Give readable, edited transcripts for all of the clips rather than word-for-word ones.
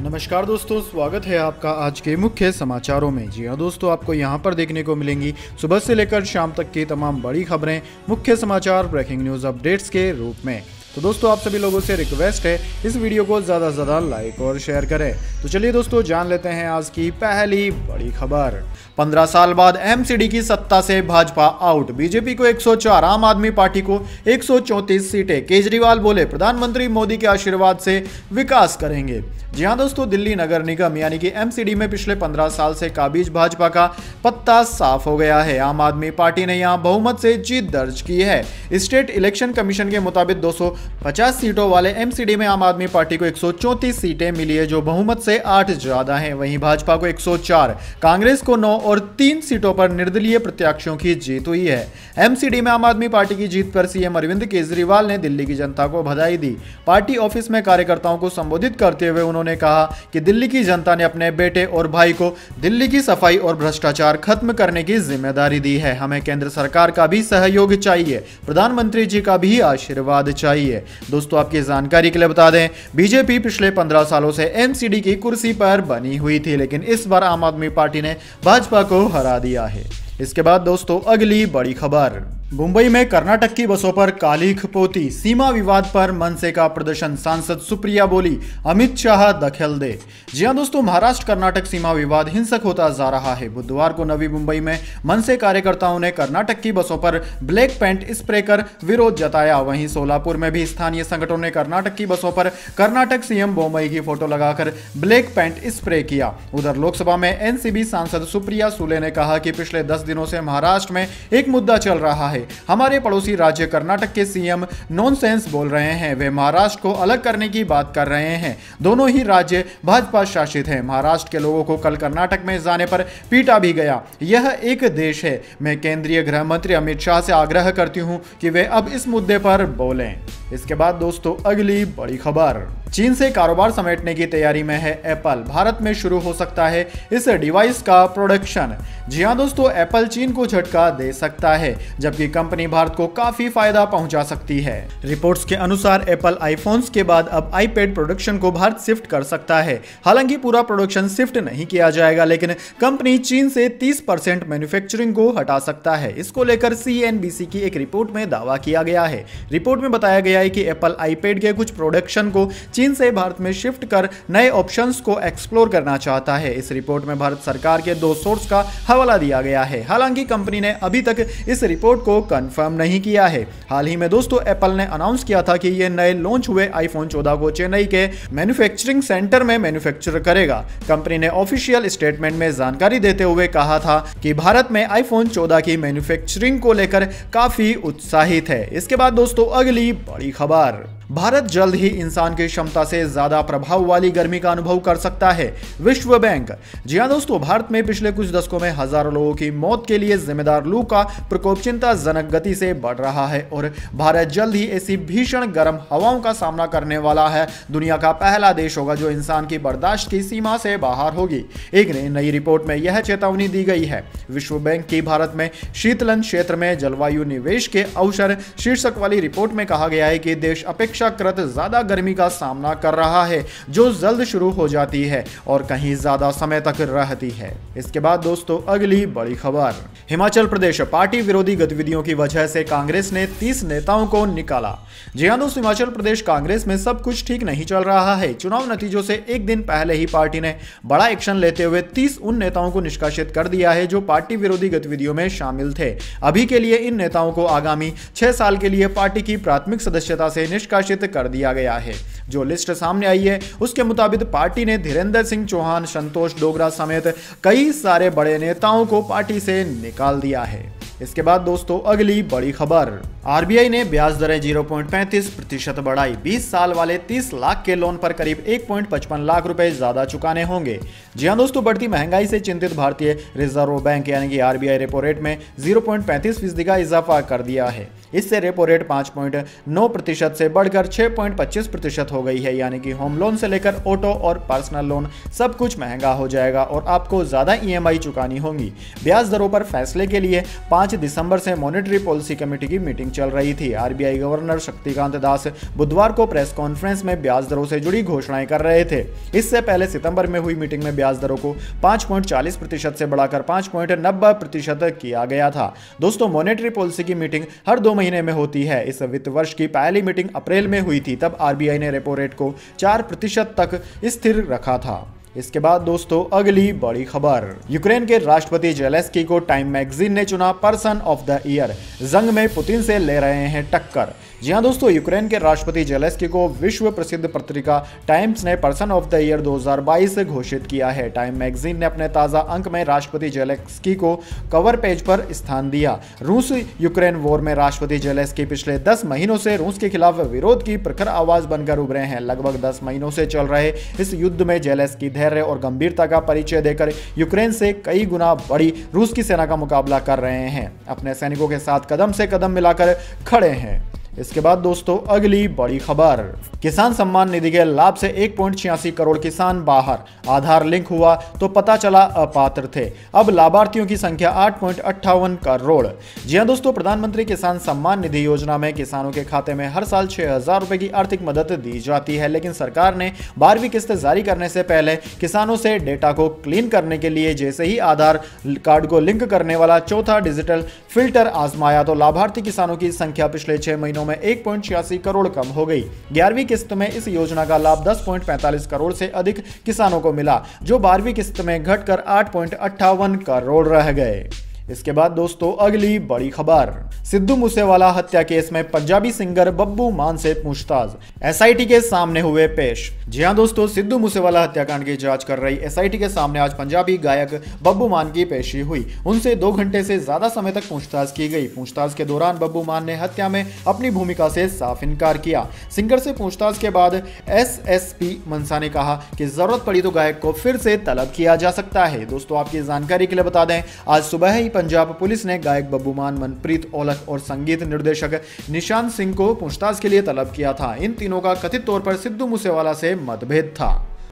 नमस्कार दोस्तों, स्वागत है आपका आज के मुख्य समाचारों में। जी हाँ दोस्तों, आपको यहाँ पर देखने को मिलेंगी सुबह से लेकर शाम तक की तमाम बड़ी खबरें मुख्य समाचार ब्रेकिंग न्यूज़ अपडेट्स के रूप में। तो दोस्तों, आप सभी लोगों से रिक्वेस्ट है इस वीडियो को ज़्यादा से ज़्यादा लाइक और शेयर करें। तो चलिए दोस्तों, जान लेते हैं आज की पहली बड़ी खबर। 15 साल बाद एमसीडी की सत्ता से भाजपा आउट, बीजेपी को 104, आम आदमी पार्टी को 134 सीटें। केजरीवाल बोले प्रधानमंत्री मोदी के आशीर्वाद से विकास करेंगे। जी हाँ दोस्तों, दिल्ली नगर निगम यानी कि एमसीडी में पिछले 15 साल से काबिज भाजपा का पत्ता साफ हो गया है। आम आदमी पार्टी ने यहां बहुमत से जीत दर्ज की है। स्टेट इलेक्शन कमीशन के मुताबिक 250 सीटों वाले एमसीडी में आम आदमी पार्टी को 134 सीटें मिली है, जो बहुमत से 8 ज्यादा है। वहीं भाजपा को 104, कांग्रेस को 9 और 3 सीटों पर निर्दलीय प्रत्याशियों की जीत हुई है। एमसीडी में आम आदमी पार्टी की जीत पर सीएम अरविंद केजरीवाल ने दिल्ली की जनता को बधाई दी। पार्टी ऑफिस में कार्यकर्ताओं को संबोधित करते हुए उन्होंने कहा कि दिल्ली की जनता ने अपने बेटे और भाई को दिल्ली की सफाई और भ्रष्टाचार खत्म करने की जिम्मेदारी दी है। हमें केंद्र सरकार का भी सहयोग चाहिए, प्रधानमंत्री जी का भी आशीर्वाद चाहिए। दोस्तों, आपकी जानकारी के लिए बता दें, बीजेपी पिछले 15 सालों से एमसीडी की कुर्सी पर बनी हुई थी, लेकिन इस बार आम आदमी पार्टी ने भाजपा को हरा दिया है। इसके बाद दोस्तों, अगली बड़ी खबर। मुंबई में कर्नाटक की बसों पर काली खपोती, सीमा विवाद पर मनसे का प्रदर्शन, सांसद सुप्रिया बोली अमित शाह दखल दे। जी हां दोस्तों, महाराष्ट्र कर्नाटक सीमा विवाद हिंसक होता जा रहा है। बुधवार को नवी मुंबई में मनसे कार्यकर्ताओं ने कर्नाटक की बसों पर ब्लैक पेंट स्प्रे कर विरोध जताया। वहीं सोलापुर में भी स्थानीय संगठनों ने कर्नाटक की बसों पर कर्नाटक सीएम बोम्मई की फोटो लगाकर ब्लैक पेंट स्प्रे किया। उधर लोकसभा में एनसीबी सांसद सुप्रिया सुले ने कहा कि पिछले 10 दिनों से महाराष्ट्र में एक मुद्दा चल रहा है। हमारे पड़ोसी राज्य कर्नाटक के सीएम नॉनसेंस बोल रहे हैं। वे महाराष्ट्र को अलग करने की बात कर रहे हैं। दोनों ही राज्य भाजपा शासित हैं। महाराष्ट्र के लोगों को कल कर्नाटक में जाने पर पीटा भी गया। यह एक देश है। मैं केंद्रीय गृह मंत्री अमित शाह से आग्रह करती हूं कि वे अब इस मुद्दे पर बोलें। इसके बाद दोस्तों, अगली बड़ी खबर। चीन से कारोबार समेटने की तैयारी में है एप्पल, भारत में शुरू हो सकता है इस डिवाइस का प्रोडक्शन। जी हां दोस्तों, एप्पल चीन को झटका दे सकता है, जबकि कंपनी भारत को काफी फायदा पहुंचा सकती है। रिपोर्ट्स के अनुसार एप्पल आईफोन्स के बाद अब आईपैड प्रोडक्शन को भारत शिफ्ट कर सकता है। हालांकि पूरा प्रोडक्शन शिफ्ट नहीं किया जाएगा, लेकिन कंपनी चीन से 30% मैन्युफैक्चरिंग को हटा सकता है। इसको लेकर सीएनबीसी की एक रिपोर्ट में दावा किया गया है। रिपोर्ट में बताया गया है कि एप्पल आईपैड के कुछ प्रोडक्शन को चीन से भारत में शिफ्ट कर नए ऑप्शंस को एक्सप्लोर करना चाहता है। इस रिपोर्ट में भारत सरकार के 2 सोर्स का हवाला दिया गया है। हालांकि कंपनी ने अभी तक इस रिपोर्ट को कंफर्म नहीं किया है। हाल ही में दोस्तों, एप्पल ने अनाउंस किया था कि यह नए लॉन्च हुए आईफोन 14 को चेन्नई के मैन्युफैक्चरिंग सेंटर में मैन्युफैक्चर करेगा। कंपनी ने ऑफिशियल स्टेटमेंट में जानकारी देते हुए कहा था कि भारत में आईफोन 14 की मैन्युफैक्चरिंग को लेकर काफी उत्साहित है। इसके बाद दोस्तों, अगली बड़ी खबर। भारत जल्द ही इंसान की क्षमता से ज्यादा प्रभाव वाली गर्मी का अनुभव कर सकता है, विश्व बैंक। जी हां दोस्तों, भारत में पिछले कुछ दशकों में हजारों लोगों की मौत के लिए जिम्मेदार लू का प्रकोप चिंताजनक गति से बढ़ रहा है और भारत जल्द ही ऐसी भीषण गर्म हवाओं का सामना करने वाला है। दुनिया का पहला देश होगा जो इंसान की बर्दाश्त की सीमा से बाहर होगी। एक नई रिपोर्ट में यह चेतावनी दी गई है। विश्व बैंक की भारत में शीतलन क्षेत्र में जलवायु निवेश के अवसर शीर्षक वाली रिपोर्ट में कहा गया है कि देश अपेक्षाकृत ज्यादा गर्मी का सामना कर रहा है, जो जल्द शुरू हो जाती है और कहीं ज्यादा समय तक रहती है। इसके बाद दोस्तों, अगली बड़ी खबर। हिमाचल प्रदेश पार्टी विरोधी गतिविधियों की वजह से कांग्रेस ने 30 नेताओं को निकाला। जी हां दोस्तों, हिमाचल प्रदेश कांग्रेस में सब कुछ ठीक नहीं चल रहा है। चुनाव नतीजों से एक दिन पहले ही पार्टी ने बड़ा एक्शन लेते हुए 30 उन नेताओं को निष्कासित कर दिया है जो पार्टी विरोधी गतिविधियों में शामिल थे। अभी के लिए इन नेताओं को आगामी 6 साल के लिए पार्टी की प्राथमिक सदस्यता से निष्कासित कर दिया गया है। जो लिस्ट सामने आई है उसके मुताबिक पार्टी ने धीरेन्द्र सिंह चौहान, संतोष डोगरा समेत कई सारे बड़े नेताओं को पार्टी से निकाल दिया है। इसके बाद दोस्तों, अगली बड़ी खबर। आरबीआई ने ब्याज दरें 0.35% बढ़ाई। 20 साल वाले 30 लाख के लोन पर करीब 1.55 लाख रुपए ज्यादा चुकाने होंगे। जी हां दोस्तों, बढ़ती महंगाई से चिंतित भारतीय रिजर्व बैंक यानी कि आरबीआई रेपो रेट में 0.35% का इजाफा कर दिया है। इससे रेपो रेट 5.9% से बढ़कर 6.25% हो गई है। यानी कि होम लोन से लेकर ऑटो और पर्सनल लोन सब कुछ महंगा हो जाएगा और आपको ज़्यादा EMI चुकानी होगी। ब्याज दरों पर फैसले के लिए 5 दिसंबर से मॉनेटरी पॉलिसी कमेटी की मीटिंग चल रही थी। RBI गवर्नर शक्तिकांत दास बुधवार को प्रेस कॉन्फ्रेंस में ब्याज दरों से जुड़ी घोषणाएं कर रहे थे। इससे पहले सितंबर में हुई मीटिंग में ब्याज दरों को 5.40% से बढ़ाकर 5.90% किया गया था। दोस्तों, मॉनेटरी पॉलिसी की मीटिंग हर 2 महीने में होती है। इस वित्त वर्ष की पहली मीटिंग अप्रैल में हुई थी, तब RBI ने रेपो रेट को 4% तक स्थिर रखा था। इसके बाद दोस्तों अगली बड़ी खबर, यूक्रेन के राष्ट्रपति जेलेंस्की को टाइम मैगजीन ने चुना पर्सन ऑफ द ईयर। जंग में पुतिन से ले रहे हैं टक्कर। जी हां दोस्तों, यूक्रेन के राष्ट्रपति जेलेंस्की को विश्व प्रसिद्ध पत्रिका टाइम्स ने पर्सन ऑफ द ईयर 2022 घोषित किया है। टाइम मैगजीन ने अपने ताजा अंक में राष्ट्रपति जेलेंस्की को कवर पेज पर स्थान दिया। रूस यूक्रेन वॉर में राष्ट्रपति जेलेंस्की पिछले 10 महीनों से रूस के खिलाफ विरोध की प्रखर आवाज बनकर उभरे हैं। लगभग 10 महीनों से चल रहे इस युद्ध में जेलेंस्की धैर्य और गंभीरता का परिचय देकर यूक्रेन से कई गुना बड़ी रूस की सेना का मुकाबला कर रहे हैं। अपने सैनिकों के साथ कदम से कदम मिलाकर खड़े हैं। इसके बाद दोस्तों अगली बड़ी खबर, किसान सम्मान निधि के लाभ से 1.86 करोड़ किसान बाहर। आधार लिंक हुआ तो पता चला अपात्र थे। अब लाभार्थियों की संख्या 8.58 करोड़। जी हां दोस्तों, प्रधानमंत्री किसान सम्मान निधि योजना में किसानों के खाते में हर साल 6,000 रुपए की आर्थिक मदद दी जाती है, लेकिन सरकार ने 12वीं किस्त जारी करने से पहले किसानों से डेटा को क्लीन करने के लिए जैसे ही आधार कार्ड को लिंक करने वाला चौथा डिजिटल फिल्टर आजमाया तो लाभार्थी किसानों की संख्या पिछले 6 महीनों में 1.86 करोड़ कम हो गई। 11वीं किस्त में इस योजना का लाभ 10.45 करोड़ से अधिक किसानों को मिला, जो 12वीं किस्त में घटकर 8.58 करोड़ रह गए। इसके बाद दोस्तों अगली बड़ी खबर, सिद्धू मूसेवाला हत्या केस में पंजाबी सिंगर बब्बू मान से पूछताछ। SIT के सामने हुए पेश। जी हां दोस्तों, सिद्धू मूसेवाला हत्याकांड की जांच कर रही SIT के सामने आज पंजाबी गायक बब्बू मान की पेशी हुई। उनसे 2 घंटे से ज्यादा समय तक पूछताछ की गई। पूछताछ के दौरान बब्बू मान ने हत्या में अपनी भूमिका से साफ इनकार किया। सिंगर से पूछताछ के बाद SSP मनसा ने कहा कि जरूरत पड़ी तो गायक को फिर से तलब किया जा सकता है। दोस्तों, आपकी जानकारी के लिए बता दें, आज सुबह ही पंजाब पुलिस ने गायक बब्बू मान, मनप्रीत औलख और संगीत निर्देशक निशांत सिंह को पूछताछ के लिए तलब किया था। इन तीनों का कथित तौर पर सिद्धू मूसेवाला से मतभेद था।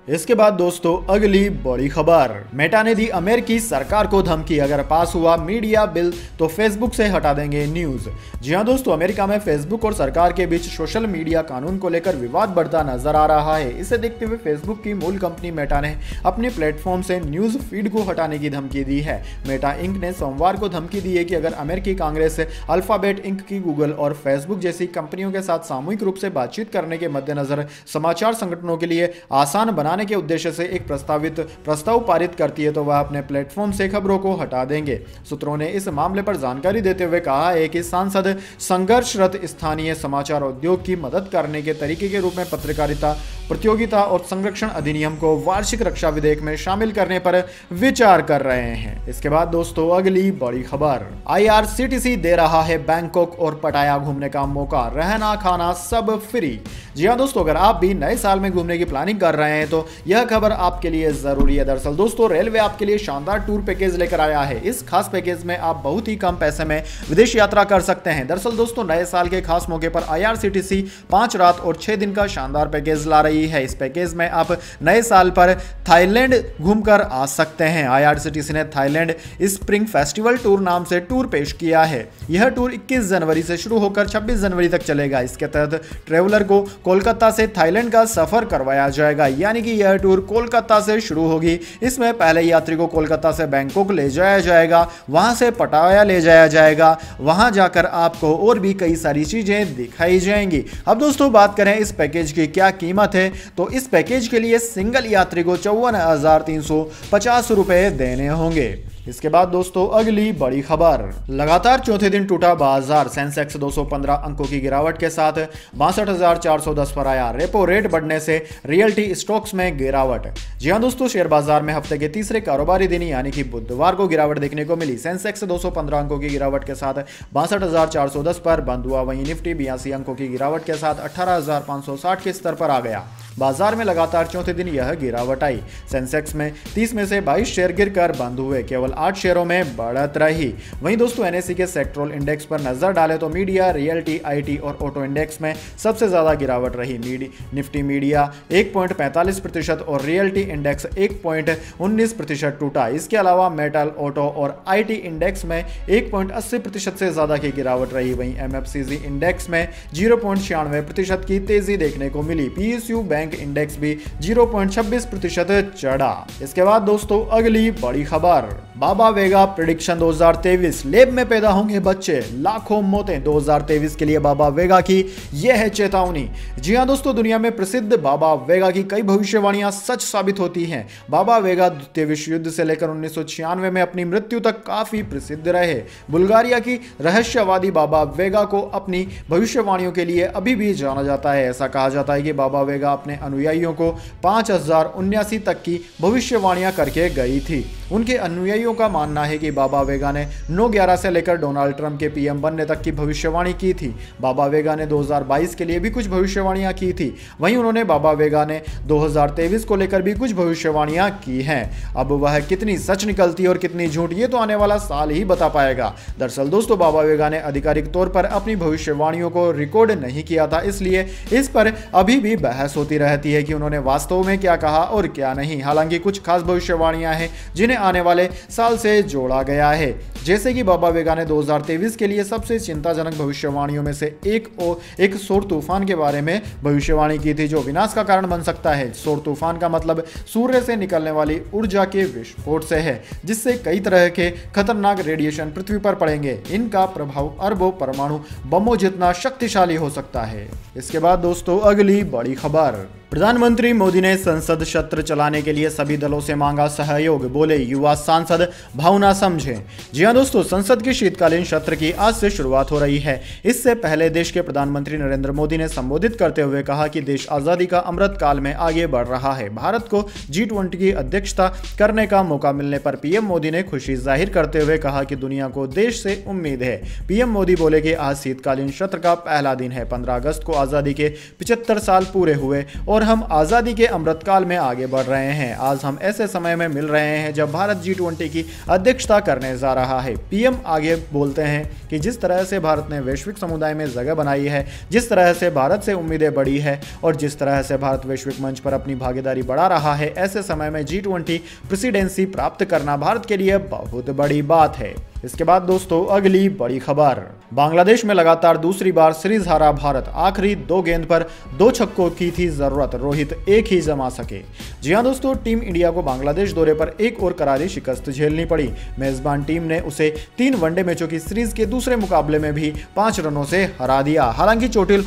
इसके बाद दोस्तों अगली बड़ी खबर, मेटा ने दी अमेरिकी सरकार को धमकी, अगर पास हुआ मीडिया बिल तो फेसबुक से हटा देंगे न्यूज। जी हां दोस्तों, अमेरिका में फेसबुक और सरकार के बीच सोशल मीडिया कानून को लेकर विवाद बढ़ता नजर आ रहा है। इसे देखते हुए फेसबुक की मूल कंपनी मेटा ने अपने प्लेटफॉर्म से न्यूज फीड को हटाने की धमकी दी है। मेटा इंक ने सोमवार को धमकी दी है कि अगर अमेरिकी कांग्रेस अल्फाबेट इंक की गूगल और फेसबुक जैसी कंपनियों के साथ सामूहिक रूप से बातचीत करने के मद्देनजर समाचार संगठनों के लिए आसान बनाने के उद्देश्य से एक प्रस्ताव पारित करती है तो वह अपने प्लेटफॉर्म से खबरों को हटा देंगे। सूत्रों ने इस मामले पर जानकारी देते हुए कहा है कि सांसद संघर्षरत स्थानीय समाचार उद्योग की मदद करने के तरीके के रूप में पत्रकारिता प्रतियोगिता और संरक्षण अधिनियम को वार्षिक रक्षा विधेयक में शामिल करने पर विचार कर रहे हैं। इसके बाद दोस्तों अगली बड़ी खबर, IRCTC दे रहा है बैंकॉक और पटाया घूमने का मौका, रहना खाना सब फ्री। जी हाँ दोस्तों, अगर आप भी नए साल में घूमने की प्लानिंग कर रहे हैं तो यह खबर आपके लिए जरूरी है। दरअसल दोस्तों, रेलवे आपके लिए शानदार टूर पैकेज लेकर आया है। इस खास पैकेज में आप बहुत ही कम पैसे में विदेश यात्रा कर सकते हैं। दरअसल दोस्तों, नए साल के खास मौके पर IRCTC 5 रात और 6 दिन का शानदार पैकेज ला रही है। इस पैकेज में आप नए साल पर थाईलैंड घूमकर आ सकते हैं। IRCTC ने थाईलैंड स्प्रिंग फेस्टिवल टूर नाम से टूर पेश किया है। यह टूर 21 जनवरी से शुरू होकर 26 जनवरी तक चलेगा। इसके तहत ट्रेवलर को कोलकाता से थाईलैंड का सफर करवाया जाएगा, यानी कि यह टूर कोलकाता से शुरू होगी। इसमें पहले यात्री को कोलकाता से बैंकॉक ले जाया जाएगा, वहां से पटाया ले जाया जाएगा, वहां जाकर आपको और भी कई सारी चीजें दिखाई जाएंगी। अब दोस्तों बात करें इस पैकेज की क्या कीमत है, तो इस पैकेज के लिए सिंगल यात्री को 54,350 रुपए देने होंगे। इसके बाद दोस्तों अगली बड़ी खबर, लगातार चौथे दिन टूटा बाजार, सेंसेक्स 215 अंकों की गिरावट के साथ 62,410 पर आया। रेपो रेट बढ़ने से रियल्टी स्टॉक्स में गिरावट। जी हां दोस्तों, शेयर बाजार में हफ्ते के तीसरे कारोबारी दिन यानी कि बुधवार को गिरावट देखने को मिली। सेंसेक्स 215 अंकों की गिरावट के साथ 62,410 पर बंद हुआ। वहीं निफ्टी 82 अंकों की गिरावट के साथ 18,560 के स्तर पर आ गया। बाजार में लगातार चौथे दिन यह गिरावट आई। सेंसेक्स में 30 में से 22 शेयर गिरकर बंद हुए। केवल 8 शेयरों में बढ़त रही। वहीं दोस्तों एनएसई के सेक्टोरल इंडेक्स पर नजर डालें तो मीडिया, रियल्टी, आईटी और ऑटो इंडेक्स में सबसे ज्यादा गिरावट रही। निफ्टी मीडिया 1.45% और रियल्टी इंडेक्स 1.19% टूटा। इसके अलावा मेटल, ऑटो और आईटी इंडेक्स में 1.80% से ज्यादा की गिरावट रही। वहीं एमएफसीजी इंडेक्स में 0.96% की तेजी देखने को मिली। पीएसयू बैंक इंडेक्स भी 0.26% चढ़ा। इसके बाद दोस्तों अगली बड़ी खबर, बाबा वेगा प्रेडिक्शन 2023, लेब में पैदा होंगे बच्चे, लाखों मौतें। 2023 के लिए बाबा वेगा की यह है चेतावनी। जी हां दोस्तों, दुनिया में प्रसिद्ध बाबा वेगा की कई भविष्यवाणियां सच साबित होती हैं। बाबा वेगा द्वितीय विश्व युद्ध से लेकर 1996 में अपनी मृत्यु तक काफी प्रसिद्ध रहे। बुल्गारिया की रहस्यवादी बाबा वेगा को अपनी भविष्यवाणियों के लिए अभी भी जाना जाता है। ऐसा कहा जाता है कि बाबा वेगा अपने अनुयायियों को 5079 तक की भविष्यवाणियां करके गई थी। उनके अनुयायियों का मानना है कि बाबा वेगा ने 9/11 से लेकर डोनाल्ड ट्रंप के पीएम बनने तक की भविष्यवाणी की थी। बाबा वेगा ने 2022 के लिए भी कुछ भविष्यवाणियां की थी। वहीं उन्होंने बाबा वेगा ने 2023 को लेकर भी कुछ भविष्यवाणियां की हैं। अब वह कितनी सच निकलती है और कितनी झूठ, ये तो आने वाला साल ही बता पाएगा। दरअसल दोस्तों बाबा वेगा ने आधिकारिक तौर पर अपनी भविष्यवाणियों को रिकॉर्ड नहीं किया था, इसलिए इस पर अभी भी बहस होती रहती है कि उन्होंने वास्तव में क्या कहा और क्या नहीं। हालांकि कुछ खास भविष्यवाणियां हैं जिन्हें आने वाले साल से जोड़ा गया है। जैसे कि बाबा वेगा ने 2023 के लिए सबसे चिंताजनक भविष्यवाणियों में से एक सौर तूफान के बारे में भविष्यवाणी की थी, जो विनाश का कारण बन सकता है। सौर तूफान का मतलब सूर्य से निकलने वाली ऊर्जा के विस्फोट से है, जिससे कई तरह के खतरनाक रेडिएशन पृथ्वी पर पड़ेंगे। इनका प्रभाव अरबों परमाणु बमों जितना शक्तिशाली हो सकता है। इसके बाद दोस्तों अगली बड़ी खबर, प्रधानमंत्री मोदी ने संसद सत्र चलाने के लिए सभी दलों से मांगा सहयोग, बोले युवा सांसद भावना समझे। जी हां दोस्तों, संसद के शीतकालीन सत्र की आज से शुरुआत हो रही है। इससे पहले देश के प्रधानमंत्री नरेंद्र मोदी ने संबोधित करते हुए कहा कि देश आजादी का अमृत काल में आगे बढ़ रहा है। भारत को G20 की अध्यक्षता करने का मौका मिलने पर पीएम मोदी ने खुशी जाहिर करते हुए कहा कि दुनिया को देश से उम्मीद है। पीएम मोदी बोले कि आज शीतकालीन सत्र का पहला दिन है। 15 अगस्त को आजादी के 75 साल पूरे हुए और हम आजादी के अमृतकाल में आगे बढ़ रहे हैं। आज हम ऐसे समय में मिल रहे हैं जब भारत G20 की अध्यक्षता करने जा रहा है। पीएम आगे बोलते हैं कि जिस तरह से भारत ने वैश्विक समुदाय में जगह बनाई है, जिस तरह से भारत से उम्मीदें बढ़ी है और जिस तरह से भारत वैश्विक मंच पर अपनी भागीदारी बढ़ा रहा है, ऐसे समय में G20 प्रेसिडेंसी प्राप्त करना भारत के लिए बहुत बड़ी बात है। इसके बाद दोस्तों अगली बड़ी खबर, बांग्लादेश में लगातार दूसरी बार सीरीज हारा भारत, आखिरी 2 गेंद पर 2 छक्कों की थी जरूरत, रोहित एक ही जमा सके। जी हां दोस्तों, टीम इंडिया को बांग्लादेश दौरे पर एक और करारी शिकस्त झेलनी पड़ी। मेजबान टीम ने उसे 3 वनडे मैचों की सीरीज के दूसरे मुकाबले में भी 5 रनों से हरा दिया। हालांकि चोटिल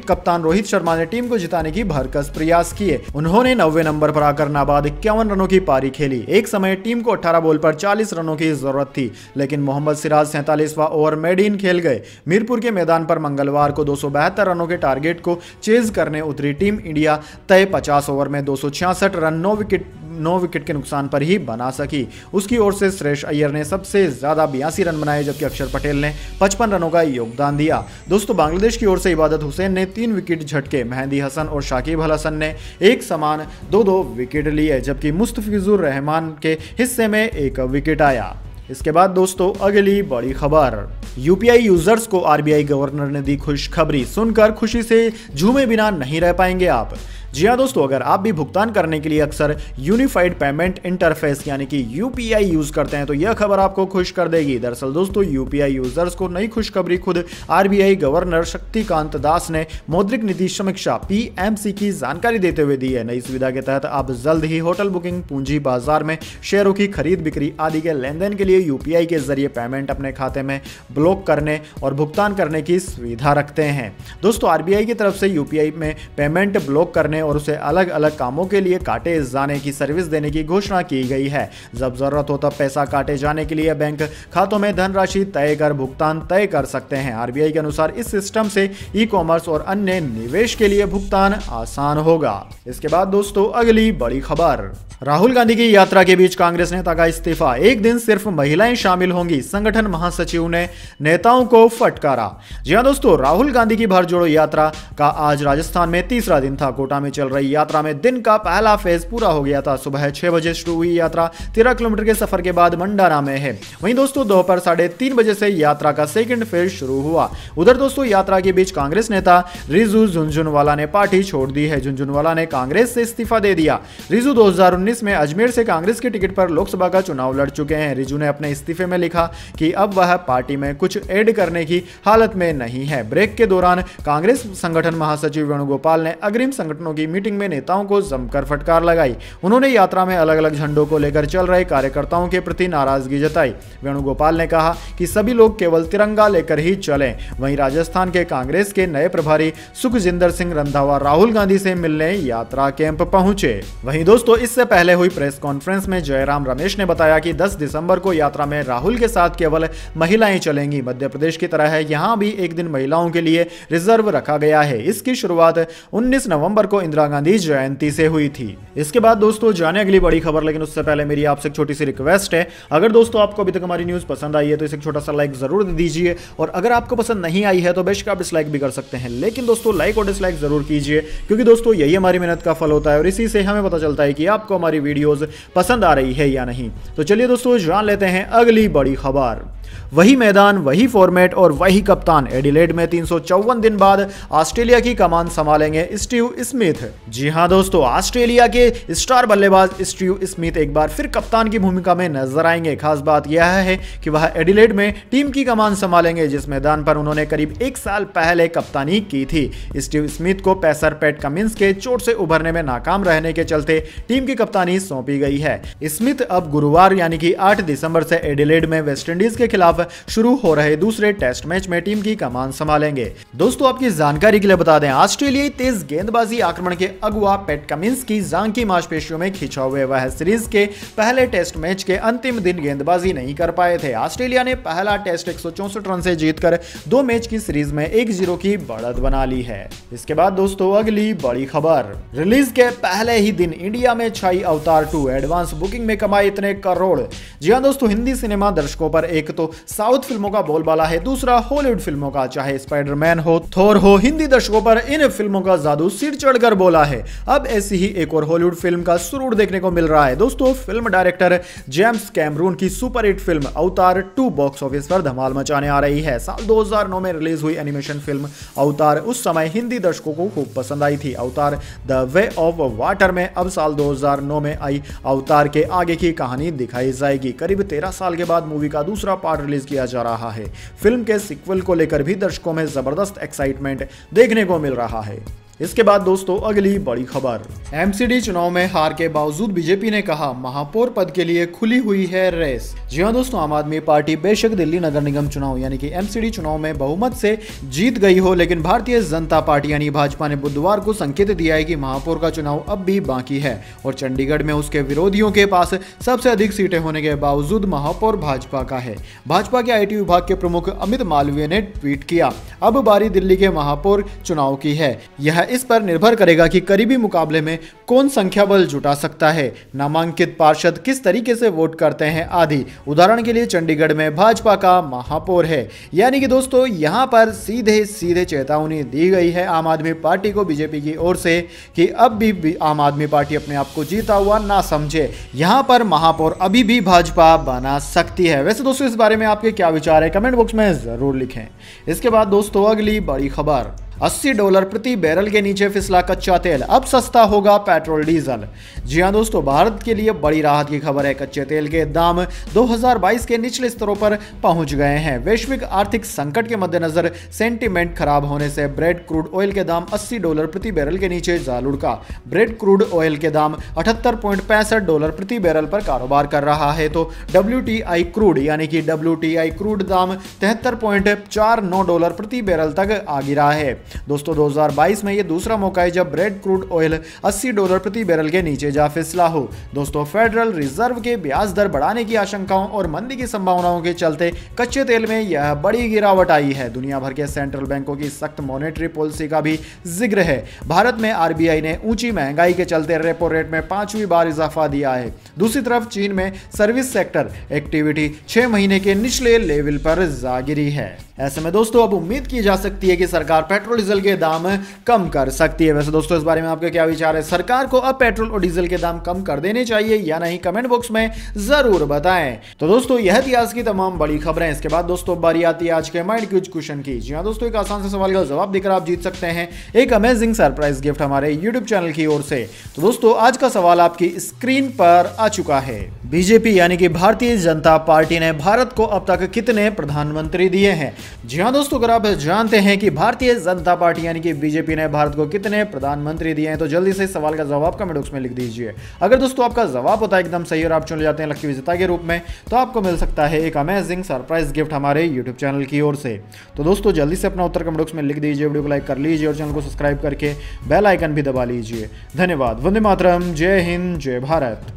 कप्तान रोहित शर्मा ने टीम को जिताने की भरकस प्रयास किए। उन्होंने 90वें नंबर पर आकर नाबाद 51 रनों की पारी खेली। एक समय टीम को 18 बॉल पर 40 रनों की जरूरत थी, लेकिन मोहम्मद सिराज 47वां ओवर मेड इन खेल गए। मीरपुर के मैदान पर मंगलवार को 272 रनों के टारगेट को चेज करने उतरी टीम इंडिया तय 50 ओवर में 266 रन 9 विकेट के नुकसान पर ही बना सकी। उसकी ओर से श्रेयस अय्यर ने सबसे ज्यादा 82 रन बनाए, जबकि अक्षर पटेल ने 55 रनों का योगदान दिया। दोस्तों बांग्लादेश की ओर से इबादत हुसैन ने 3 विकेट झटके, मेहंदी हसन और शाकिब अल हसन ने एक समान 2-2 विकेट लिए, जबकि मुस्तफिजुर रहमान के हिस्से में 1 विकेट आया। इसके बाद दोस्तों अगली बड़ी खबर, यूपीआई यूजर्स को आरबीआई गवर्नर ने दी खुशखबरी, सुनकर खुशी से झूमे बिना नहीं रह पाएंगे आप। जी हाँ दोस्तों, अगर आप भी भुगतान करने के लिए अक्सर यूनिफाइड पेमेंट इंटरफेस यानी कि यूपीआई यूज करते हैं तो यह खबर आपको खुश कर देगी। दरअसल दोस्तों यूपीआई यूजर्स को नई खुशखबरी खुद आरबीआई गवर्नर शक्तिकांत दास ने मौद्रिक नीति समीक्षा पीएमसी की जानकारी देते हुए दी है। नई सुविधा के तहत आप जल्द ही होटल बुकिंग, पूंजी बाजार में शेयरों की खरीद बिक्री आदि के लेन देन के लिए यूपीआई के जरिए पेमेंट अपने खाते में ब्लॉक करने और भुगतान करने की सुविधा रखते हैं। दोस्तों आरबीआई की तरफ से यूपीआई में पेमेंट ब्लॉक करने और उसे अलग अलग कामों के लिए काटे जाने की सर्विस देने की घोषणा की गई है। जब जरूरत हो तब पैसा काटे जाने के लिए बैंक खातों में धनराशि तय कर भुगतान तय कर सकते हैं। आरबीआई के अनुसार इस सिस्टम से ई कॉमर्स और अन्य निवेश के लिए भुगतान आसान होगा। इसके बाद दोस्तों अगली बड़ी खबर, राहुल गांधी की यात्रा के बीच कांग्रेस नेता का इस्तीफा, एक दिन सिर्फ महिलाएं शामिल होंगी, संगठन महासचिव ने नेताओं को फटकारा। जी हां दोस्तों, राहुल गांधी की भारत जोड़ो यात्रा का आज राजस्थान में तीसरा दिन था। कोटा में चल रही यात्रा में दिन का पहला फेज पूरा हो गया था। सुबह 6 बजे शुरू हुई यात्रा 13 किलोमीटर के सफर के बाद मंडारा में है। वहीं दोस्तों दोपहर 3:30 बजे से यात्रा का सेकंड फेज शुरू हुआ। उधर दोस्तों यात्रा के बीच कांग्रेस नेता रिजू झुनझुनवाला ने पार्टी छोड़ दी है। झुनझुनवाला ने कांग्रेस से इस्तीफा दे दिया। रिजू 2019 में अजमेर से कांग्रेस की टिकट पर लोकसभा का चुनाव लड़ चुके हैं। रिजू ने अपने इस्तीफे में लिखा कि अब वह पार्टी में कुछ ऐड करने की हालत में नहीं है। ब्रेक के दौरान कांग्रेस संगठन महासचिव वेणुगोपाल ने अग्रिम संगठनों की मीटिंग में नेताओं को जमकर फटकार लगाई। उन्होंने यात्रा में अलग अलग झंडों को लेकर चल रहे कार्यकर्ताओं के प्रति नाराजगी जताई। वेणुगोपाल ने कहा कि सभी लोग केवल तिरंगा लेकर ही चलें। वहीं राजस्थान के कांग्रेस के नए प्रभारी सुखजिंदर सिंह रंधावा राहुल गांधी से मिलने यात्रा कैंप पहुंचे। वहीं दोस्तों इससे पहले हुई प्रेस कॉन्फ्रेंस में जयराम रमेश ने बताया कि 10 दिसंबर को यात्रा में राहुल के साथ केवल महिलाएं चलेंगी। मध्य प्रदेश की तरह है, यहां भी एक दिन महिलाओं के लिए रिजर्व रखा गया है। इसकी शुरुआत 19 नवंबर को इंदिरा गांधी जयंती से हुई थी। इसके बाद दोस्तों जाने अगली बड़ी खबर, लेकिन उससे पहले मेरी आपसे एक छोटी सी रिक्वेस्ट है। अगर दोस्तों आपको अभी तक हमारी न्यूज पसंद आई है तो इसे छोटा सा लाइक जरूर दे दीजिए, और अगर आपको पसंद नहीं आई है तो बेशक आप डिसलाइक भी कर सकते हैं, लेकिन दोस्तों लाइक और डिसलाइक जरूर कीजिए, क्योंकि दोस्तों यही हमारी मेहनत का फल होता है और इसी से हमें पता चलता है कि आपको हमारी वीडियोस पसंद आ रही है या नहीं। तो चलिए दोस्तों जान लेते हैं अगली बड़ी खबर। वही मैदान, वही फॉर्मेट और वही कप्तान। एडिलेड में 354 दिन बाद ऑस्ट्रेलिया की कमान संभालेंगे स्टीव स्मिथ। जी हां दोस्तों, ऑस्ट्रेलिया के स्टार बल्लेबाज स्टीव स्मिथ एक बार फिर कप्तान की भूमिका में नजर आएंगे। खास बात यह है कि वह एडिलेड में टीम की कमान संभालेंगे, जिस मैदान पर उन्होंने करीब 1 साल पहले कप्तानी की थी। स्टीव स्मिथ को पेसर पैट कमिंस के चोट से उभरने में नाकाम रहने के चलते टीम की कप्तानी सौंपी गई है। स्मिथ अब गुरुवार यानी कि 8 दिसंबर से एडिलेड में वेस्टइंडीज के खिलाफ शुरू हो रहे दूसरे टेस्ट मैच में टीम की कमान संभालेंगे। दोस्तों आपकी जानकारी के लिए बता दें, ऑस्ट्रेलियाई तेज गेंदबाजी आक्रमण के अगुवा पैट कमिंस की जांघ की मांसपेशियों में खिंचाव हुए वह सीरीज के पहले टेस्ट मैच के अंतिम दिन गेंदबाजी नहीं कर पाए थे। ऑस्ट्रेलिया ने पहला टेस्ट 164 रन से जीतकर 2 मैच की सीरीज में 1-0 की बढ़त बना ली है। इसके बाद दोस्तों अगली बड़ी खबर, रिलीज के पहले ही दिन इंडिया में छाई अवतार 2, एडवांस बुकिंग में कमाए इतने करोड़। जी हां दोस्तों, हिंदी सिनेमा दर्शकों पर एक तो साउथ फिल्मों का बोलबाला है, दूसरा हॉलीवुड फिल्मों का। चाहे स्पाइडरमैन हो, थोर हो, हिंदी दर्शकों पर इन फिल्मों का जादू सिर चढ़कर बोला है। अब ऐसी ही एक और हॉलीवुड फिल्म का सुरूर देखने को मिल रहा है। दोस्तों फिल्म डायरेक्टर जेम्स कैमरून की सुपरहिट फिल्म अवतार 2 बॉक्स ऑफिस पर धमाल मचाने आ रही है। साल 2009 में रिलीज हुई एनिमेशन फिल्म अवतार उस समय हिंदी दर्शकों को खूब पसंद आई थी। अवतार द वे ऑफ वाटर में अब साल 2009 में आई अवतार के आगे की कहानी दिखाई जाएगी। करीब 13 साल के बाद मूवी का दूसरा पार्ट रिलीज किया जा रहा है। फिल्म के सीक्वल को लेकर भी दर्शकों में जबरदस्त एक्साइटमेंट देखने को मिल रहा है। इसके बाद दोस्तों अगली बड़ी खबर, एमसीडी चुनाव में हार के बावजूद बीजेपी ने कहा महापौर पद के लिए खुली हुई है रेस। जी हां दोस्तों, आम आदमी पार्टी बेशक दिल्ली नगर निगम चुनाव यानी कि एमसीडी चुनाव में बहुमत से जीत गई हो, लेकिन भारतीय जनता पार्टी यानी भाजपा ने बुधवार को संकेत दिया है कि महापौर का चुनाव अब भी बाकी है और चंडीगढ़ में उसके विरोधियों के पास सबसे अधिक सीटें होने के बावजूद महापौर भाजपा का है। भाजपा के आईटी विभाग के प्रमुख अमित मालवीय ने ट्वीट किया, अब बारी दिल्ली के महापौर चुनाव की है। यह इस पर निर्भर करेगा कि करीबी मुकाबले में कौन संख्या बल जुटा सकता है, नामांकित पार्षद किस तरीके से वोट करते हैं आदि। उदाहरण के लिए चंडीगढ़ में भाजपा का महापौर है, यानी कि दोस्तों यहां पर सीधे चेतावनी दी गई है आम आदमी पार्टी को बीजेपी की ओर से कि अब भी आम आदमी पार्टी अपने आप को जीता हुआ ना समझे। यहां पर महापौर अभी भी भाजपा बना सकती है। वैसे दोस्तों इस बारे में आपके क्या विचार है, कमेंट बॉक्स में जरूर लिखें। इसके बाद दोस्तों अगली बड़ी खबर, $80 प्रति बैरल के नीचे फिसला कच्चा तेल, अब सस्ता होगा पेट्रोल डीजल। जी हां दोस्तों, भारत के लिए बड़ी राहत की खबर है। कच्चे तेल के दाम 2022 के निचले स्तरों पर पहुंच गए हैं। वैश्विक आर्थिक संकट के मद्देनजर सेंटीमेंट खराब होने से ब्रेड क्रूड ऑयल के दाम $80 प्रति बैरल के नीचे जा लुढ़का। ब्रेड क्रूड ऑयल के दाम $78.65 प्रति बैरल पर कारोबार कर रहा है, तो WTI क्रूड यानी कि WTI क्रूड दाम $73.49 प्रति बैरल तक आ गिरा है। दोस्तों 2022 में ये दूसरा मौका है जब ब्रेड क्रूड ऑयल $80 प्रति बैरल के नीचे जा फिसला हो। दोस्तों फेडरल रिजर्व के ब्याज दर बढ़ाने की आशंकाओं और मंदी की संभावनाओं के चलते कच्चे तेल में यह बड़ी गिरावट आई है। दुनिया भर के सेंट्रल बैंकों की सख्त मॉनेटरी पॉलिसी का भी जिक्र है। भारत में आरबीआई ने ऊंची महंगाई के चलते रेपो रेट में 5वीं बार इजाफा दिया है। दूसरी तरफ चीन में सर्विस सेक्टर एक्टिविटी 6 महीने के निचले लेवल पर जा गिरी है। ऐसे में दोस्तों अब उम्मीद की जा सकती है कि सरकार पेट्रोल डीजल के दाम कम कर सकती है। वैसे दोस्तों इस बारे में आपके क्या विचार है? सरकार को अब पेट्रोल और डीजल के दाम कम कर देने चाहिए या नहीं? कमेंट बॉक्स में जरूर बताएं। तो दोस्तों यह थी आज की तमाम बड़ी खबरें। इसके बाद दोस्तों बारी आती है आज के माइंड क्यूज क्वेश्चन की। जी हाँ दोस्तों, एक आसान से सवाल का जवाब देकर आप जीत सकते हैं एक अमेजिंग सरप्राइज गिफ्ट हमारे यूट्यूब चैनल की ओर से। तो दोस्तों आज का सवाल आपकी स्क्रीन पर आ चुका है। बीजेपी यानी कि भारतीय जनता पार्टी ने भारत को अब तक कितने प्रधानमंत्री दिए हैं? जी हाँ दोस्तों, अगर आप जानते हैं कि भारतीय जनता पार्टी यानी कि बीजेपी ने भारत को कितने प्रधानमंत्री दिए हैं तो जल्दी से सवाल का जवाब कमेंट बॉक्स में लिख दीजिए। अगर दोस्तों आपका जवाब होता है एकदम सही और आप चुने जाते हैं लकी विजेता के रूप में तो आपको मिल सकता है एक अमेजिंग सरप्राइज गिफ्ट हमारे यूट्यूब चैनल की ओर से। तो दोस्तों जल्दी से अपना उत्तर कमेंट बॉक्स में लिख दीजिए, वीडियो को लाइक कर लीजिए और चैनल को सब्सक्राइब करके बेल आइकन भी दबा लीजिए। धन्यवाद। वंदे मातरम। जय हिंद, जय भारत।